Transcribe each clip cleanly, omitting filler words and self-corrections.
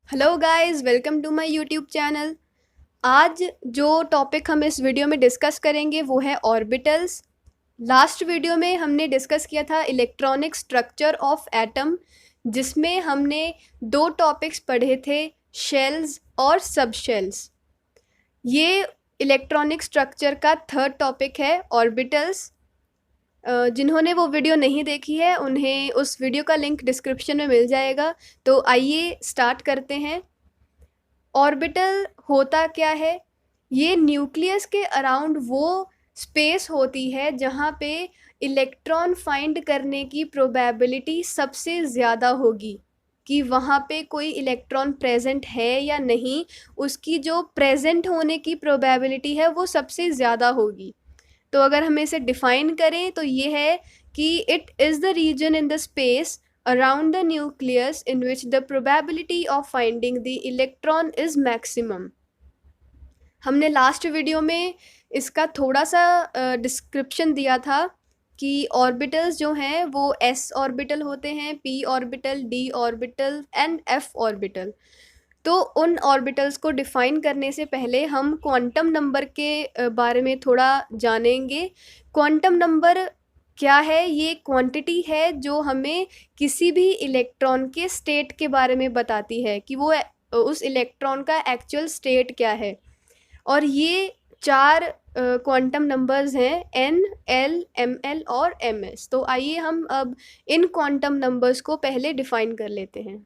Hello guys, welcome to my YouTube channel. आज जो topic हम इस वीडियो में डिस्कस करेंगे वो है ऑर्बिटल्स। लास्ट वीडियो में हमने डिस्कस किया था इलेक्ट्रॉनिक स्ट्रक्चर ऑफ एटम, जिसमें हमने दो टॉपिक्स पढ़े थे, शेल्स और सब शेल्स। ये इलेक्ट्रॉनिक स्ट्रक्चर का थर्ड टॉपिक है, ऑर्बिटल्स। जिन्होंने वो वीडियो नहीं देखी है उन्हें उस वीडियो का लिंक डिस्क्रिप्शन में मिल जाएगा। तो आइए स्टार्ट करते हैं। ऑर्बिटल होता क्या है? ये न्यूक्लियस के अराउंड वो स्पेस होती है जहाँ पे इलेक्ट्रॉन फाइंड करने की प्रोबेबिलिटी सबसे ज़्यादा होगी कि वहाँ पे कोई इलेक्ट्रॉन प्रेजेंट है या नहीं। उसकी जो प्रेजेंट होने की प्रोबेबिलिटी है वो सबसे ज़्यादा होगी। तो अगर हम इसे डिफाइन करें तो ये है कि it is the region in the space around the nucleus in which the probability of finding the electron is maximum। हमने लास्ट वीडियो में इसका थोड़ा सा डिस्क्रिप्शन दिया था कि ऑर्बिटल्स जो हैं वो s ऑर्बिटल होते हैं, p orbital, d orbital and f orbital. तो उन ऑर्बिटल्स को डिफाइन करने से पहले हम क्वांटम नंबर के बारे में थोड़ा जानेंगे। क्वांटम नंबर क्या है? ये क्वांटिटी है जो हमें किसी भी इलेक्ट्रॉन के स्टेट के बारे में बताती है कि वो उस इलेक्ट्रॉन का एक्चुअल स्टेट क्या है। और ये चार क्वांटम नंबर्स हैं, n, l, ml और ms। तो आइए हम अब इन क्वांटम नंबर्स को पहले डिफाइन कर लेते हैं।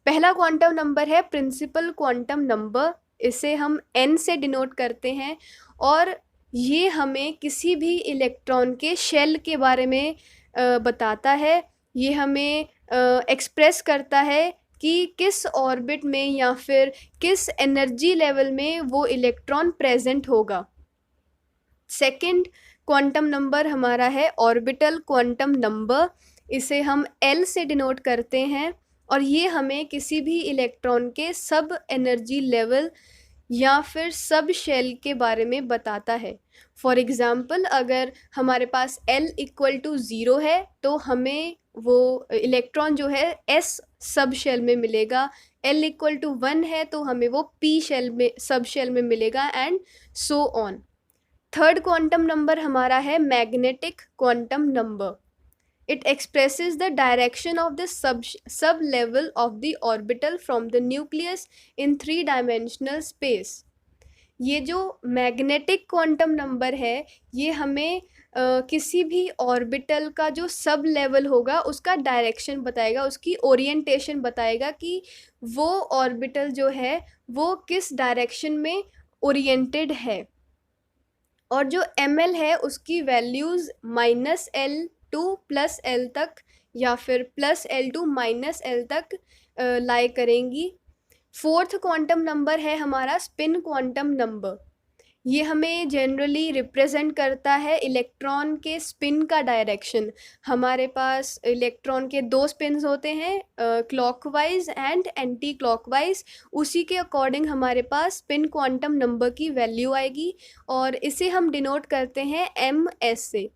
पहला क्वांटम नंबर है प्रिंसिपल क्वांटम नंबर। इसे हम n से डिनोट करते हैं और ये हमें किसी भी इलेक्ट्रॉन के शेल के बारे में बताता है। ये हमें एक्सप्रेस करता है कि किस ऑर्बिट में या फिर किस एनर्जी लेवल में वो इलेक्ट्रॉन प्रेजेंट होगा। सेकंड क्वांटम नंबर हमारा है ऑर्बिटल क्वांटम नंबर। इसे हम L से डिनोट करते हैं और ये हमें किसी भी इलेक्ट्रॉन के सब एनर्जी लेवल या फिर सब शेल के बारे में बताता है। फॉर एग्ज़ाम्पल, अगर हमारे पास L इक्वल टू ज़ीरो है तो हमें वो इलेक्ट्रॉन जो है S सब शेल में मिलेगा। L इक्वल टू 1 है तो हमें वो P शेल में, सब शेल में मिलेगा, and so on. Third quantum number हमारा है magnetic quantum number. It expresses the direction of the sub level of the orbital from the nucleus in three-dimensional space। ये जो मैग्नेटिक क्वांटम नंबर है ये हमें किसी भी ऑर्बिटल का जो सब लेवल होगा उसका डायरेक्शन बताएगा, उसकी ओरिएंटेशन बताएगा कि वो ऑर्बिटल जो है वो किस डायरेक्शन में ओरिएंटेड है। और जो ml है उसकी वैल्यूज़ -L2 +L तक या फिर +L2 -L तक लाई करेंगी। फोर्थ क्वांटम नंबर है हमारा स्पिन क्वांटम नंबर। ये हमें जनरली रिप्रेजेंट करता है इलेक्ट्रॉन के स्पिन का डायरेक्शन। हमारे पास इलेक्ट्रॉन के दो स्पिन्स होते हैं, क्लॉकवाइज एंड एंटी क्लॉकवाइज। उसी के अकॉर्डिंग हमारे पास स्पिन क्वांटम नंबर की वैल्यू आएगी और इसे हम डिनोट करते हैं ms से।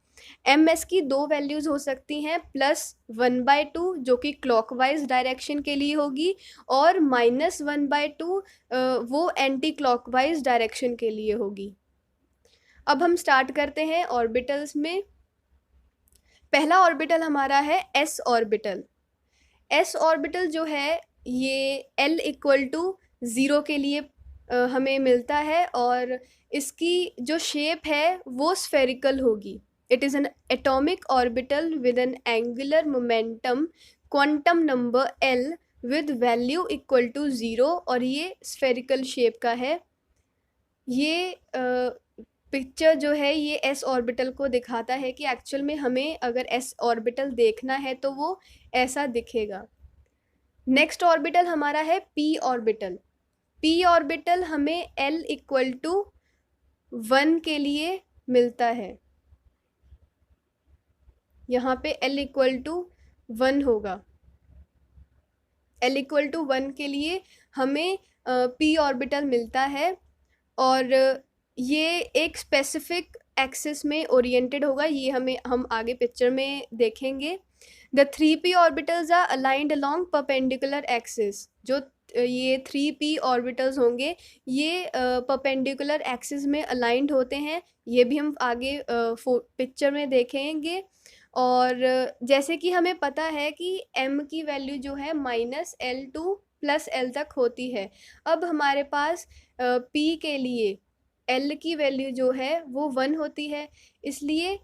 ms की दो वैल्यूज़ हो सकती हैं, +1/2 जो कि क्लॉकवाइज डायरेक्शन के लिए होगी और -1/2 वो एंटी क्लॉकवाइज डायरेक्शन के लिए होगी। अब हम स्टार्ट करते हैं ऑर्बिटल्स में। पहला ऑर्बिटल हमारा है s ऑर्बिटल। s ऑर्बिटल जो है ये l इक्वल टू 0 के लिए हमें मिलता है और इसकी जो शेप है वो स्फेरिकल होगी। It is an atomic orbital with an angular momentum quantum number l with value equal to 0 और ये स्फेरिकल शेप का है। ये पिक्चर जो है ये s ऑर्बिटल को दिखाता है कि एक्चुअल में हमें अगर s ऑर्बिटल देखना है तो वो ऐसा दिखेगा। नेक्स्ट ऑर्बिटल हमारा है p ऑर्बिटल। p ऑर्बिटल हमें l इक्वल टू 1 के लिए मिलता है। यहाँ पे l इक्वल टू 1 होगा। l इक्वल टू 1 के लिए हमें p ऑर्बिटल मिलता है और ये एक स्पेसिफिक एक्सिस में ओरिएंटेड होगा। ये हम आगे पिक्चर में देखेंगे। The 3p orbitals are aligned along perpendicular axis. जो ये 3p ऑर्बिटल्स होंगे ये परपेंडिकुलर एक्सिस में अलाइंड होते हैं, ये भी हम आगे पिक्चर में देखेंगे। और जैसे कि हमें पता है कि m की वैल्यू जो है -l टू +l तक होती है। अब हमारे पास p के लिए l की वैल्यू जो है वो 1 होती है, इसलिए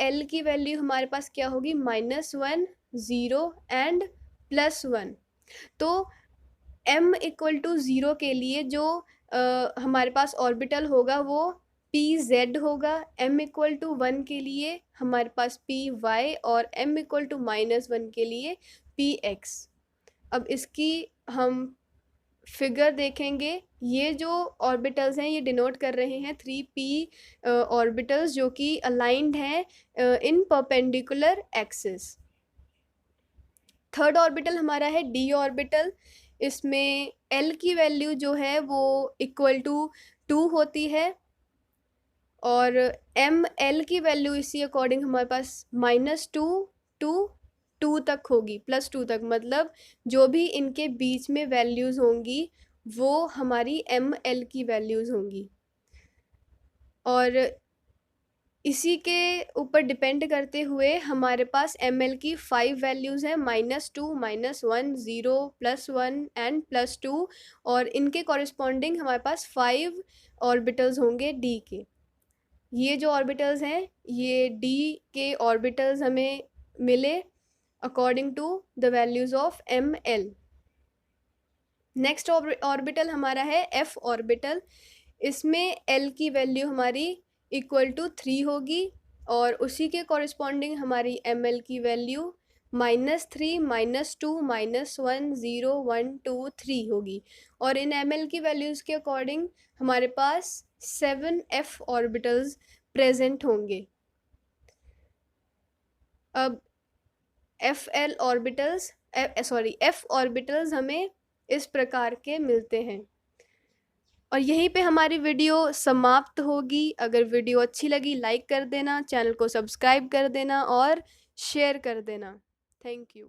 l की वैल्यू हमारे पास क्या होगी, -1, 0 एंड +1। तो m इक्वल टू 0 के लिए जो हमारे पास ऑर्बिटल होगा वो pz होगा। m इक्वल टू 1 के लिए हमारे पास py और m इक्वल टू -1 के लिए px। अब इसकी हम फिगर देखेंगे। ये जो ऑर्बिटल्स हैं ये डिनोट कर रहे हैं 3p ऑर्बिटल्स जो कि अलाइंड हैं इन परपेंडिकुलर एक्सिस। थर्ड ऑर्बिटल हमारा है d ऑर्बिटल। इसमें l की वैल्यू जो है वो इक्वल टू 2 होती है और l की वैल्यू इसी अकॉर्डिंग हमारे पास -2 टू 2 तक होगी, +2 तक, मतलब जो भी इनके बीच में वैल्यूज़ होंगी वो हमारी l की वैल्यूज़ होंगी। और इसी के ऊपर डिपेंड करते हुए हमारे पास l की 5 वैल्यूज़ हैं, -2, -1, 0, +1 एंड +2। और इनके कॉरेस्पॉन्डिंग हमारे पास 5 ऑर्बिटल्स होंगे d के। ये जो ऑर्बिटल्स हैं ये d के ऑर्बिटल्स हमें मिले according to the values of l। Next orbital हमारा है f ऑर्बिटल। इसमें l की वैल्यू हमारी इक्वल टू 3 होगी और उसी के कॉरेस्पॉन्डिंग हमारी ml की वैल्यू -3, -2, -1, 0, 1, 2, 3 होगी। और इन ml की वैल्यूज़ के अकॉर्डिंग हमारे पास 7 f ऑर्बिटल्स प्रेजेंट होंगे। अब f ऑर्बिटल्स हमें इस प्रकार के मिलते हैं। और यहीं पे हमारी वीडियो समाप्त होगी। अगर वीडियो अच्छी लगी लाइक कर देना, चैनल को सब्सक्राइब कर देना और शेयर कर देना। Thank you.